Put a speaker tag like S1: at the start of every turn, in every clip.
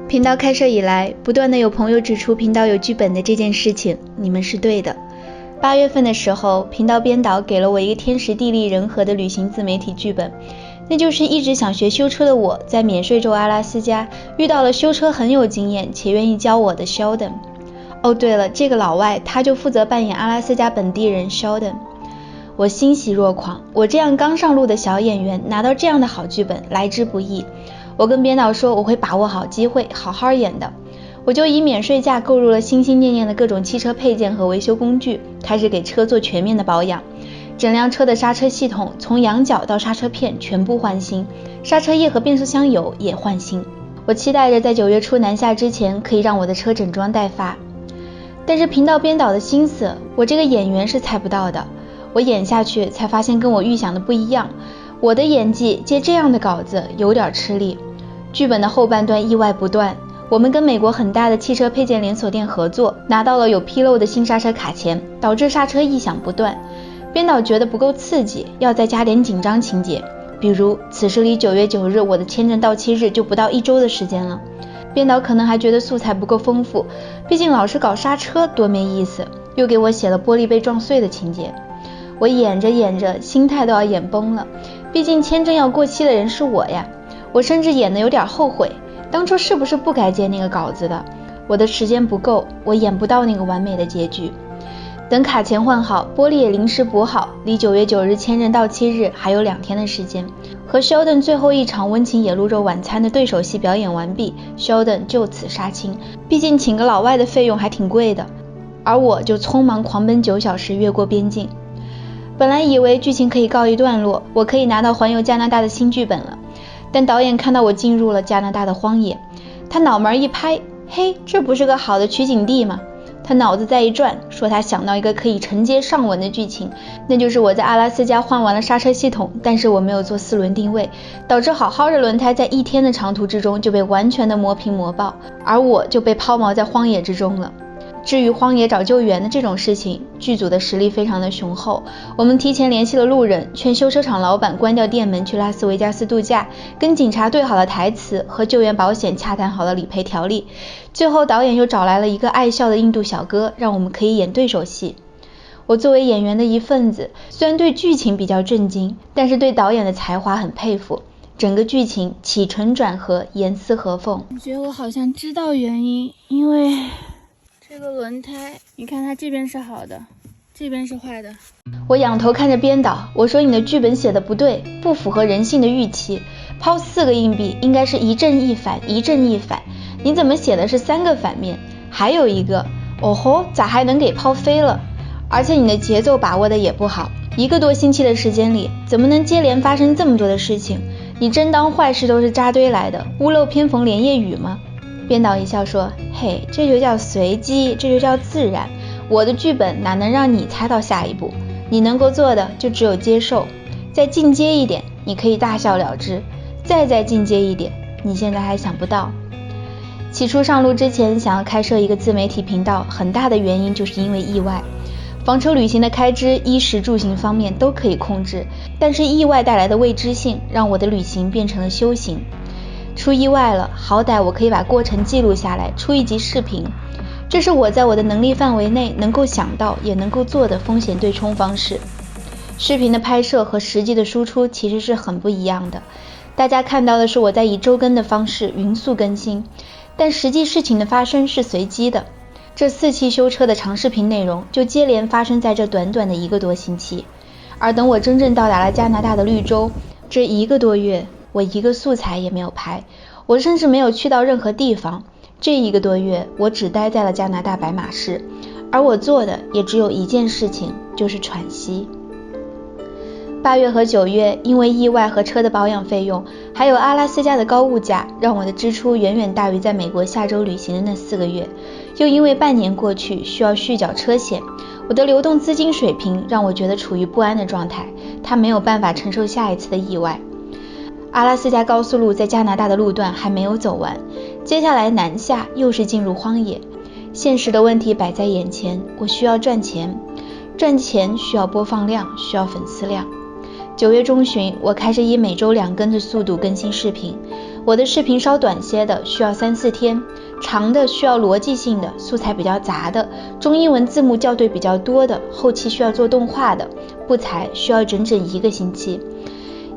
S1: 频道开设以来，不断的有朋友指出频道有剧本的这件事情，你们是对的。8月份的时候，频道编导给了我一个天时地利人和的旅行自媒体剧本，那就是一直想学修车的我，在免税州阿拉斯加遇到了修车很有经验且愿意教我的 Sheldon。哦对了，这个老外他就负责扮演阿拉斯加本地人 Sheldon。我欣喜若狂，我这样刚上路的小演员拿到这样的好剧本来之不易。我跟编导说我会把握好机会，好好演的。我就以免税价购入了心心念念的各种汽车配件和维修工具，开始给车做全面的保养。整辆车的刹车系统从仰角到刹车片全部换新，刹车液和变速箱油也换新。我期待着在9月初南下之前可以让我的车整装待发。但是频道编导的心思，我这个演员是猜不到的。我演下去才发现跟我预想的不一样，我的演技接这样的稿子有点吃力。剧本的后半段意外不断，我们跟美国很大的汽车配件连锁店合作，拿到了有纰漏的新刹车卡钳，导致刹车异响不断。编导觉得不够刺激，要再加点紧张情节，比如此时离9月9日我的签证到期日就不到1周的时间了。编导可能还觉得素材不够丰富，毕竟老是搞刹车多没意思，又给我写了玻璃被撞碎的情节。我演着演着心态都要演崩了，毕竟签证要过期的人是我呀。我甚至演得有点后悔，当初是不是不该接那个稿子的？我的时间不够，我演不到那个完美的结局。等卡钳换好，玻璃也临时补好，离9月9日签证到期日还有2天的时间。和 Sheldon 最后一场温情野鹿肉晚餐的对手戏表演完毕， Sheldon 就此杀青，毕竟请个老外的费用还挺贵的。而我就匆忙狂奔9小时越过边境。本来以为剧情可以告一段落，我可以拿到环游加拿大的新剧本了，但导演看到我进入了加拿大的荒野，他脑门一拍，嘿，这不是个好的取景地吗？他脑子再一转，说他想到一个可以承接上文的剧情，那就是我在阿拉斯加换完了刹车系统，但是我没有做4轮定位，导致好好的轮胎在1天的长途之中就被完全的磨平磨爆，而我就被抛锚在荒野之中了。至于荒野找救援的这种事情，剧组的实力非常的雄厚，我们提前联系了路人，劝修车厂老板关掉店门去拉斯维加斯度假，跟警察对好了台词，和救援保险洽谈好了理赔条例。最后导演又找来了一个爱笑的印度小哥，让我们可以演对手戏。我作为演员的一份子，虽然对剧情比较震惊，但是对导演的才华很佩服。整个剧情起承转合，严丝合缝。我觉得我好像知道原因，因为这个轮胎，你看它这边是好的，这边是坏的。我仰头看着编导，我说你的剧本写的不对，不符合人性的预期。抛4个硬币应该是一正一反，一正一反，你怎么写的是3个反面？还有一个，哦吼，咋还能给抛飞了？而且你的节奏把握的也不好，1个多星期的时间里，怎么能接连发生这么多的事情？你真当坏事都是扎堆来的，屋漏偏逢连夜雨吗？编导一笑说，嘿，这就叫随机，这就叫自然。我的剧本哪能让你猜到下一步？你能够做的就只有接受，再进阶一点，你可以大笑了之，再进阶一点，你现在还想不到。起初上路之前想要开设一个自媒体频道，很大的原因就是因为意外。房车旅行的开支，衣食住行方面都可以控制，但是意外带来的未知性，让我的旅行变成了修行。出意外了，好歹我可以把过程记录下来，出一集视频。这是我在我的能力范围内能够想到也能够做的风险对冲方式。视频的拍摄和实际的输出其实是很不一样的，大家看到的是我在以周更的方式匀速更新，但实际事情的发生是随机的。这4期修车的长视频内容就接连发生在这短短的1个多星期，而等我真正到达了加拿大的绿洲，这1个多月我1个素材也没有拍，我甚至没有去到任何地方。这1个多月我只待在了加拿大白马市，而我做的也只有一件事情，就是喘息。8月和9月因为意外和车的保养费用，还有阿拉斯加的高物价，让我的支出远远大于在美国下周旅行的那4个月。又因为半年过去需要续缴车险，我的流动资金水平让我觉得处于不安的状态，它没有办法承受下一次的意外。阿拉斯加高速路在加拿大的路段还没有走完，接下来南下又是进入荒野。现实的问题摆在眼前，我需要赚钱，赚钱需要播放量，需要粉丝量。9月中旬，我开始以每周2更的速度更新视频。我的视频稍短些的需要3-4天，长的需要逻辑性的，素材比较杂的，中英文字幕校对比较多的，后期需要做动画的，不才需要整整1个星期。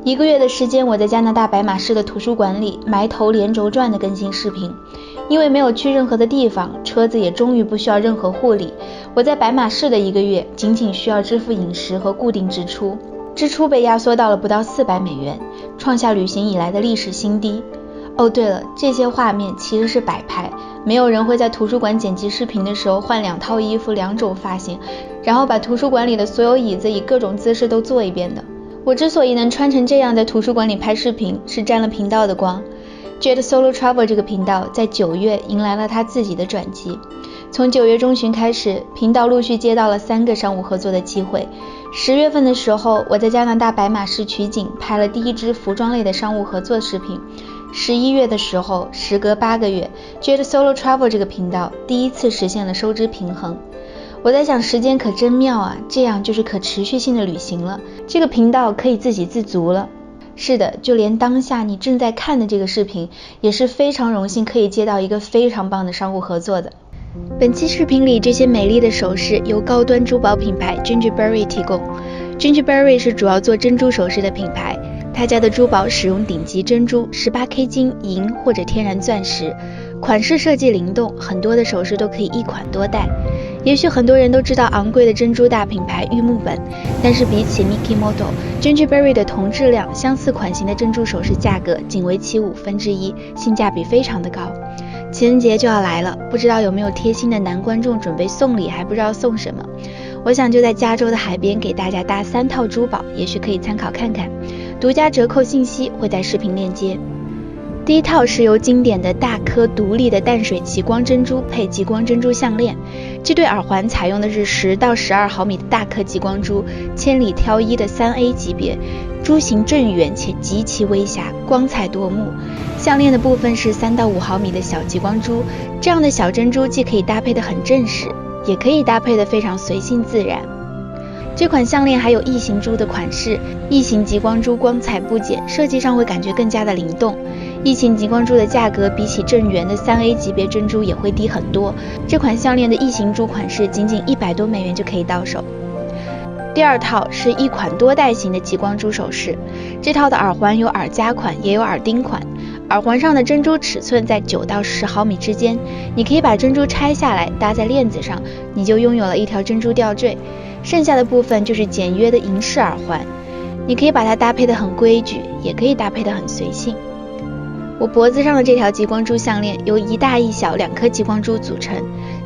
S1: 1个月的时间，我在加拿大白马市的图书馆里埋头连轴转的更新视频。因为没有去任何的地方，车子也终于不需要任何护理，我在白马市的1个月仅仅需要支付饮食和固定支出被压缩到了不到$400，创下旅行以来的历史新低。哦，对了，这些画面其实是摆拍，没有人会在图书馆剪辑视频的时候换2套衣服、2种发型，然后把图书馆里的所有椅子以各种姿势都做一遍的。我之所以能穿成这样在图书馆里拍视频，是沾了频道的光。Jade Solo Travel 这个频道在9月迎来了他自己的转机。从9月中旬开始，频道陆续接到了3个商务合作的机会。10月份的时候，我在加拿大白马市取景拍了第1支服装类的商务合作视频。11月的时候，时隔8个月， Jade Solo Travel 这个频道第1次实现了收支平衡。我在想，时间可真妙啊，这样就是可持续性的旅行了，这个频道可以自给自足了。是的，就连当下你正在看的这个视频，也是非常荣幸可以接到一个非常棒的商务合作的。本期视频里这些美丽的首饰由高端珠宝品牌 Gingerberry 提供。Gingerberry 是主要做珍珠首饰的品牌，他家的珠宝使用顶级珍珠、18K 金、银或者天然钻石，款式设计灵动，很多的首饰都可以一款多戴。也许很多人都知道昂贵的珍珠大品牌玉木本，但是比起 Mikimoto、Gingerberry 的同质量相似款型的珍珠首饰价格仅为其1/5，性价比非常的高。情人节就要来了，不知道有没有贴心的男观众准备送礼，还不知道送什么。我想就在加州的海边给大家搭3套珠宝，也许可以参考看看。独家折扣信息会在视频链接。第1套是由经典的大颗独立的淡水极光珍珠配极光珍珠项链，这对耳环采用的是10到12毫米的大颗极光珠，千里挑一的3A 级别，珠形正圆且极其微狭，光彩夺目。项链的部分是3到5毫米的小极光珠，这样的小珍珠既可以搭配得很正式，也可以搭配得非常随性自然。这款项链还有异形珠的款式，异形极光珠光彩不减，设计上会感觉更加的灵动。异形极光珠的价格比起正圆的3A 级别珍珠也会低很多，这款项链的异形珠款式仅仅$100多就可以到手。第2套是一款多戴型的极光珠首饰，这套的耳环有耳夹款也有耳钉款，耳环上的珍珠尺寸在9到10毫米之间，你可以把珍珠拆下来搭在链子上，你就拥有了一条珍珠吊坠，剩下的部分就是简约的银饰耳环，你可以把它搭配得很规矩，也可以搭配得很随性。我脖子上的这条极光珠项链由一大一小2颗极光珠组成，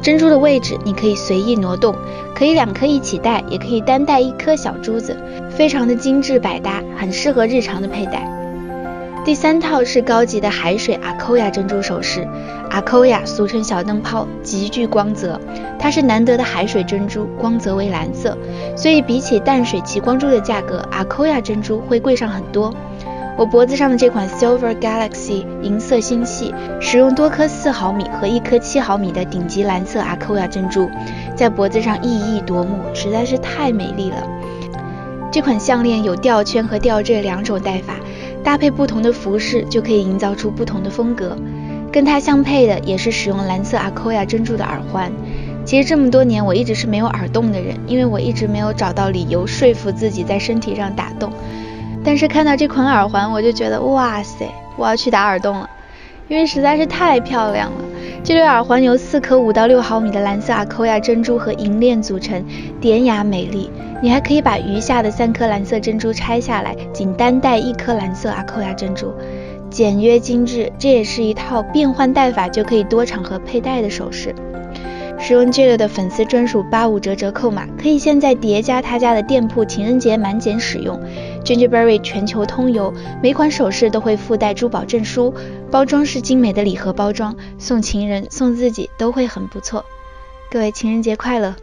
S1: 珍珠的位置你可以随意挪动，可以2颗一起戴，也可以单戴1颗小珠子，非常的精致百搭，很适合日常的佩戴。第3套是高级的海水阿扣亚珍珠首饰，阿扣亚俗称小灯泡，极具光泽，它是难得的海水珍珠，光泽为蓝色，所以比起淡水极光珠的价格，阿扣亚珍珠会贵上很多。我脖子上的这款 Silver Galaxy 银色星系，使用多颗4毫米和1颗7毫米的顶级蓝色阿扣亚珍珠，在脖子上熠熠夺目，实在是太美丽了。这款项链有吊圈和吊坠2种戴法，搭配不同的服饰就可以营造出不同的风格。跟它相配的也是使用蓝色阿扣亚珍珠的耳环。其实这么多年我一直是没有耳洞的人，因为我一直没有找到理由说服自己在身体上打洞。但是看到这款耳环，我就觉得哇塞，我要去打耳洞了，因为实在是太漂亮了。这对耳环由4颗5到6毫米的蓝色阿扣亚珍珠和银链组成，典雅美丽。你还可以把余下的3颗蓝色珍珠拆下来，仅单戴1颗蓝色阿扣亚珍珠，简约精致。这也是一套变换戴法就可以多场合佩戴的首饰。使用 Jade 的粉丝专属85折扣码，可以现在叠加他家的店铺情人节满减使用。Gingerberry 全球通邮，每款首饰都会附带珠宝证书，包装是精美的礼盒包装，送情人送自己都会很不错。各位情人节快乐！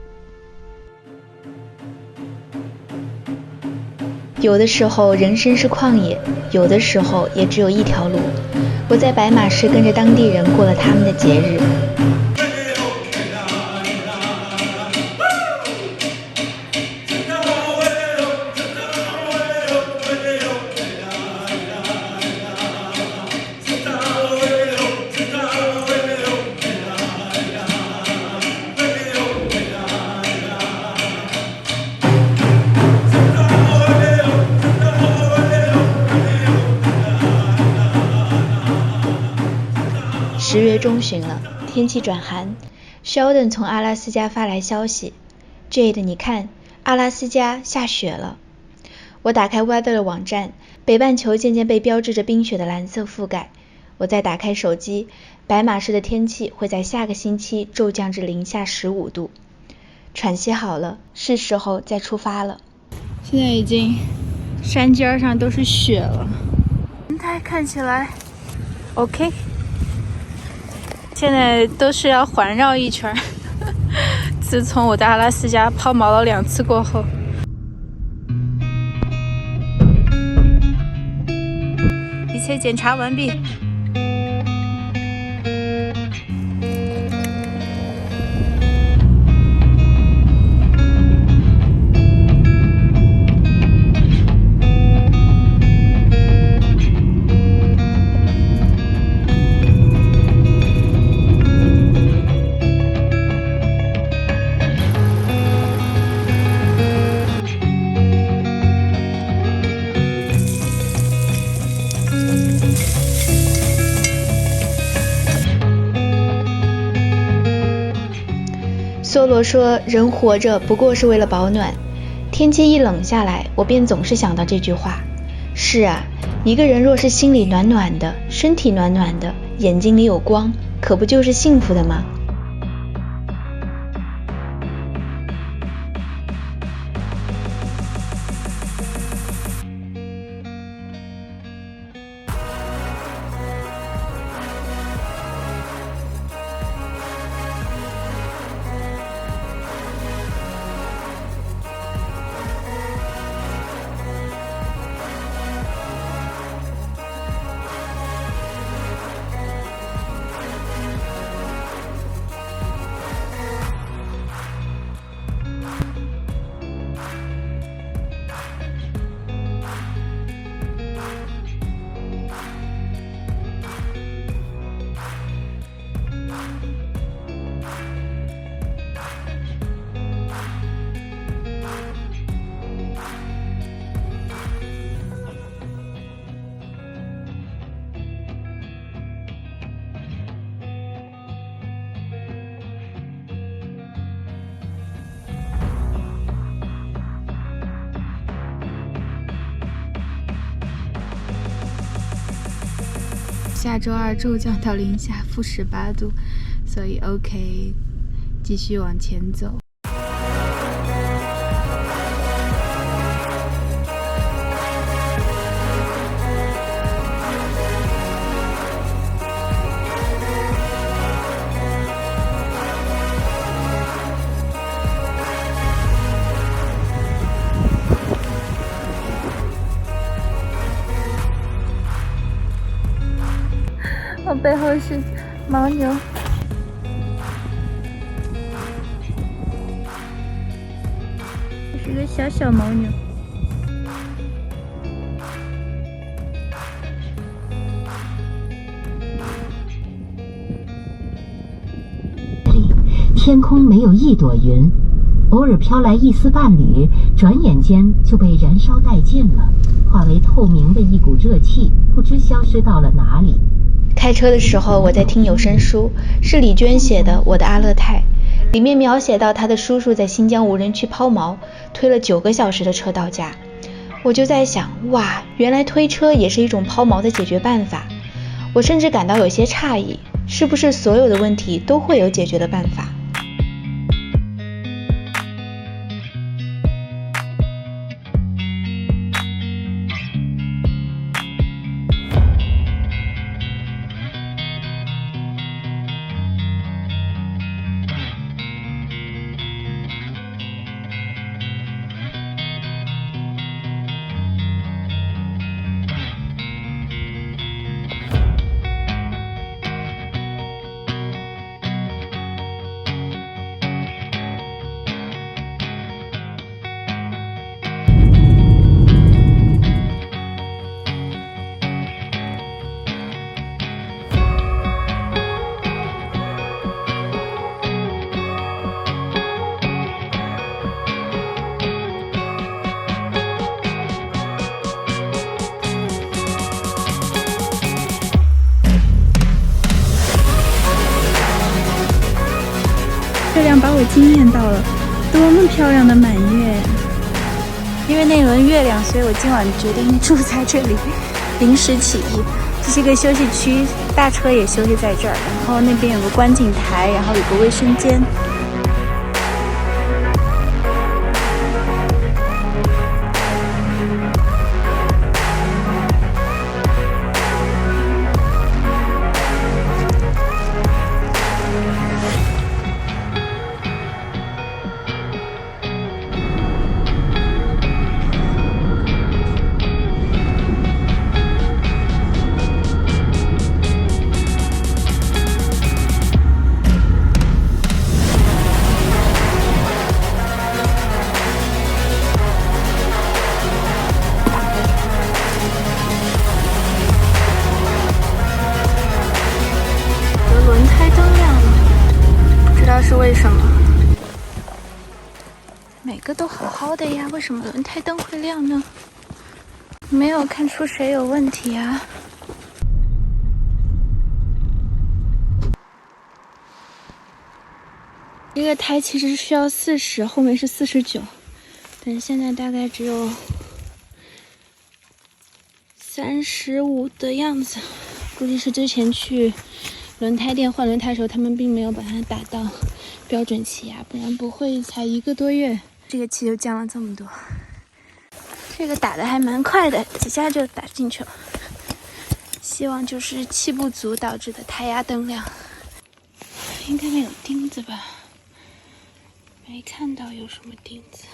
S1: 有的时候人生是旷野，有的时候也只有一条路。我在白马市跟着当地人过了他们的节日。10月中旬了，天气转寒。Sheldon 从阿拉斯加发来消息 ，Jade， 你看，阿拉斯加下雪了。我打开 Weather 的网站，北半球渐渐被标志着冰雪的蓝色覆盖。我再打开手机，白马式的天气会在下个星期骤降至-15度。喘息好了，是时候再出发了。现在已经山尖上都是雪了，云台看起来 OK。现在都是要环绕一圈。自从我在阿拉斯加抛锚了2次过后，一切检查完毕。梭罗说，人活着不过是为了保暖。天气一冷下来，我便总是想到这句话。是啊，一个人若是心里暖暖的，身体暖暖的，眼睛里有光，可不就是幸福的吗？下周2骤降到-18度，所以 OK， 继续往前走。我背后是牦牛，这是个小牦牛。
S2: 天空没有一朵云，偶尔飘来一丝半缕，转眼间就被燃烧殆尽了，化为透明的一股热气，不知消失到了哪里。
S1: 开车的时候，我在听有声书，是李娟写的《我的阿勒泰》，里面描写到她的叔叔在新疆无人区抛锚，推了9个小时的车到家。我就在想，哇，原来推车也是一种抛锚的解决办法。我甚至感到有些诧异，是不是所有的问题都会有解决的办法？月亮把我惊艳到了，多么漂亮的满月呀！因为那轮月亮，所以我今晚决定住在这里，临时起意。这是一个休息区，大车也休息在这儿，然后那边有个观景台，然后有个卫生间。是为什么？每个都好好的呀，为什么轮胎灯会亮呢？没有看出谁有问题啊。这个胎其实需要40，后面是49，但是现在大概只有35的样子，估计是之前去轮胎店换轮胎的时候，他们并没有把它打到标准气压，不然不会才1个多月，这个气就降了这么多。这个打的还蛮快的，几下就打进去了。希望就是气不足导致的胎压灯亮，应该没有钉子吧？没看到有什么钉子。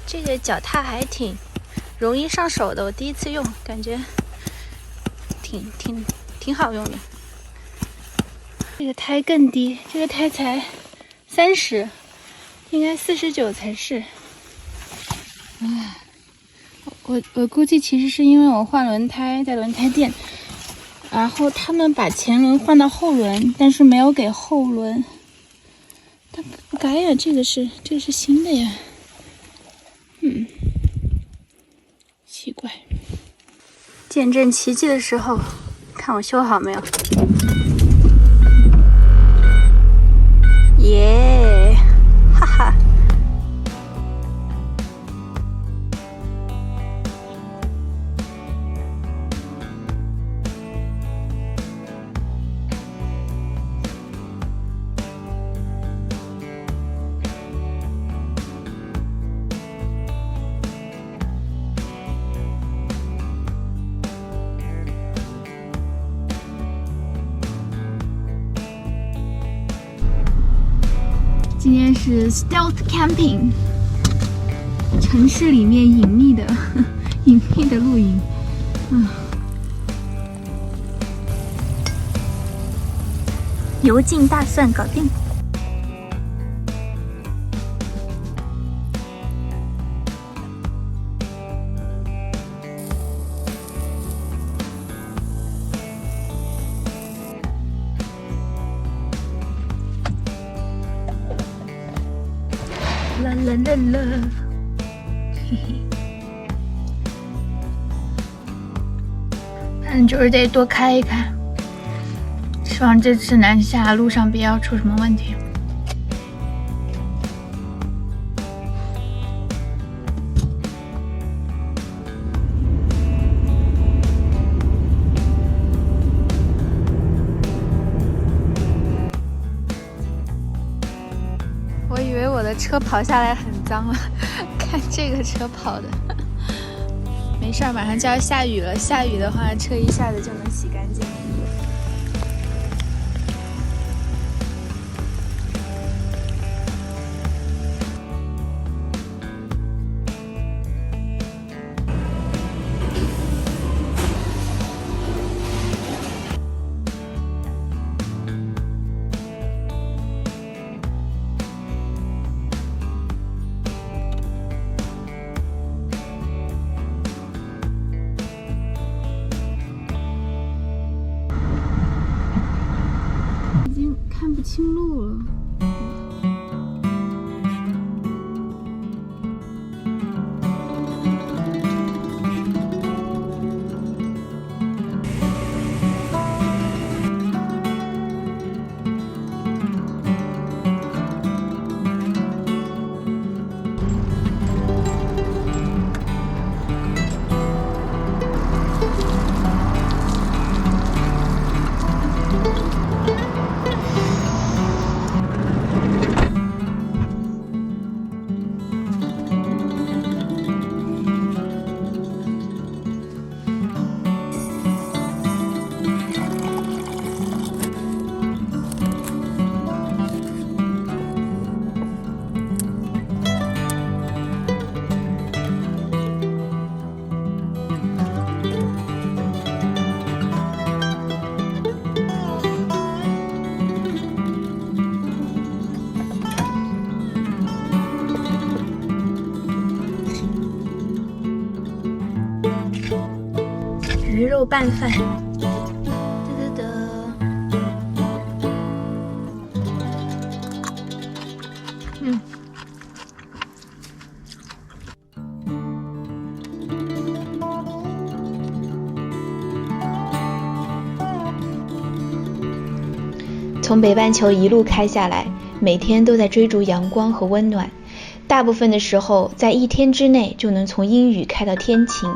S1: 这个脚踏还挺容易上手的，我第一次用，感觉挺好用的。这个胎更低，这个胎才30，应该49才是。我估计其实是因为我换轮胎在轮胎店，然后他们把前轮换到后轮，但是没有给后轮。他不改呀，这个是新的呀。奇怪。见证奇迹的时候，看我修好没有？耶，哈哈。今天是 stealth camping， 城市里面隐秘的露营。油浸大蒜搞定。啦啦啦啦，嘿嘿。反正就是得多开一开，希望这次南下路上不要出什么问题。我以为我的车跑下来很脏了，看这个车跑的，没事儿，马上就要下雨了。下雨的话，车一下子就能洗干净。看不清路了。
S3: 肉拌饭。
S1: 从北半球一路开下来，每天都在追逐阳光和温暖。大部分的时候，在1天之内就能从阴雨开到天晴，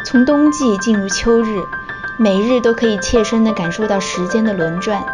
S1: 从冬季进入秋日，每日都可以切身地感受到时间的轮转。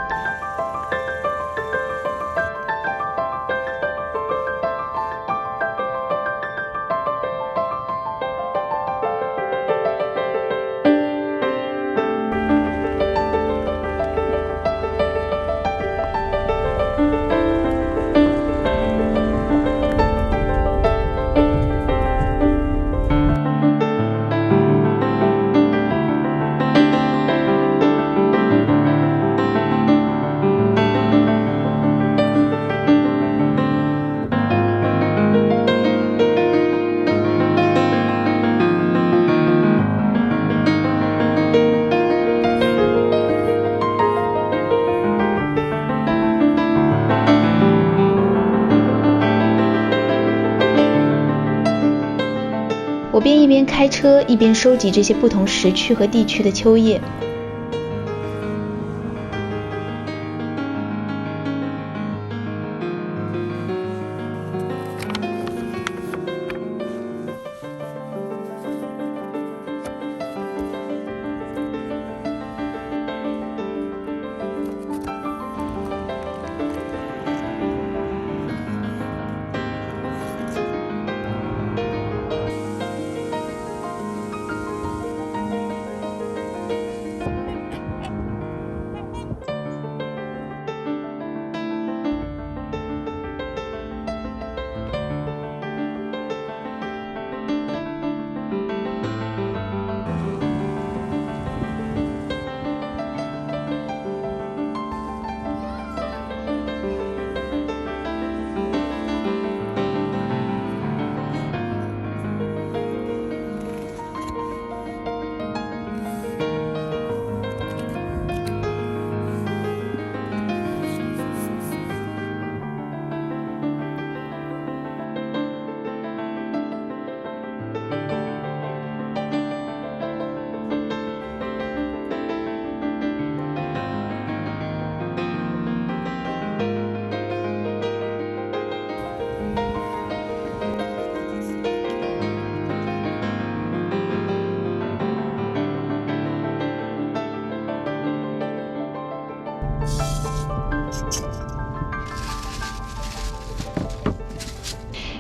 S1: 我便一边开车一边收集这些不同时区和地区的秋叶。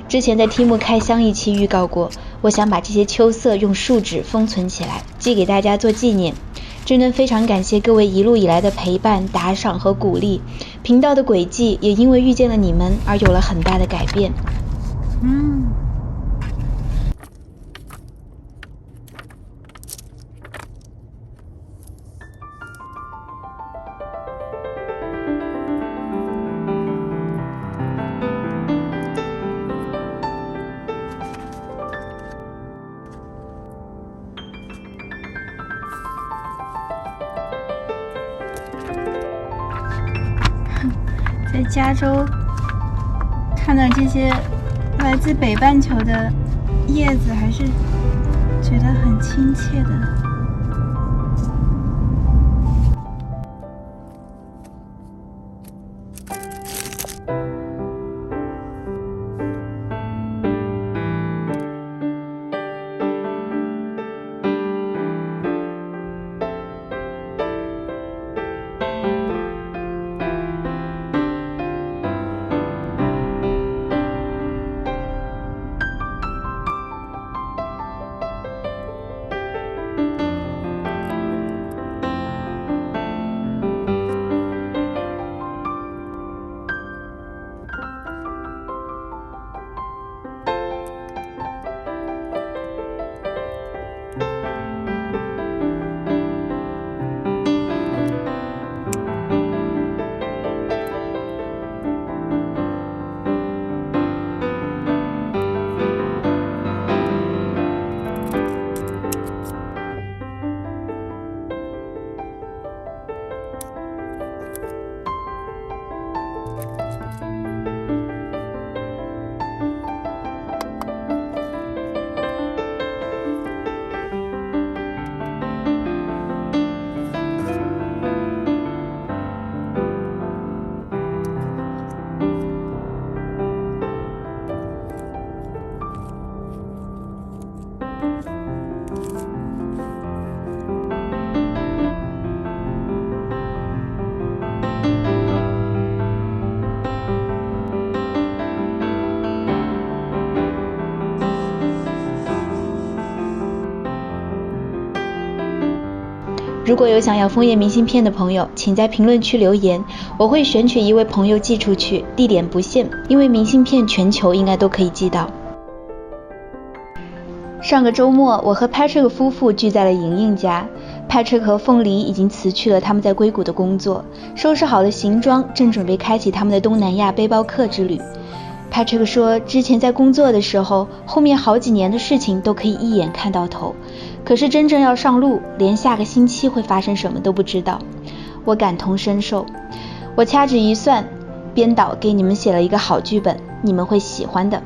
S1: 之前在提姆开箱一期预告过，我想把这些秋色用树脂封存起来，寄给大家做纪念。真的非常感谢各位一路以来的陪伴、打赏和鼓励，频道的轨迹也因为遇见了你们而有了很大的改变。
S3: 在加州看到这些来自北半球的叶子，还是觉得很亲切的。
S1: 如果有想要枫叶明信片的朋友，请在评论区留言，我会选取一位朋友寄出去，地点不限，因为明信片全球应该都可以寄到。上个周末，我和 Patrick 夫妇聚在了莹莹家。Patrick 和凤梨已经辞去了他们在硅谷的工作，收拾好了行装，正准备开启他们的东南亚背包客之旅。Patrick 说，之前在工作的时候，后面好几年的事情都可以一眼看到头，可是真正要上路，连下个星期会发生什么都不知道。我感同身受，我掐指一算，编导给你们写了一个好剧本，你们会喜欢的。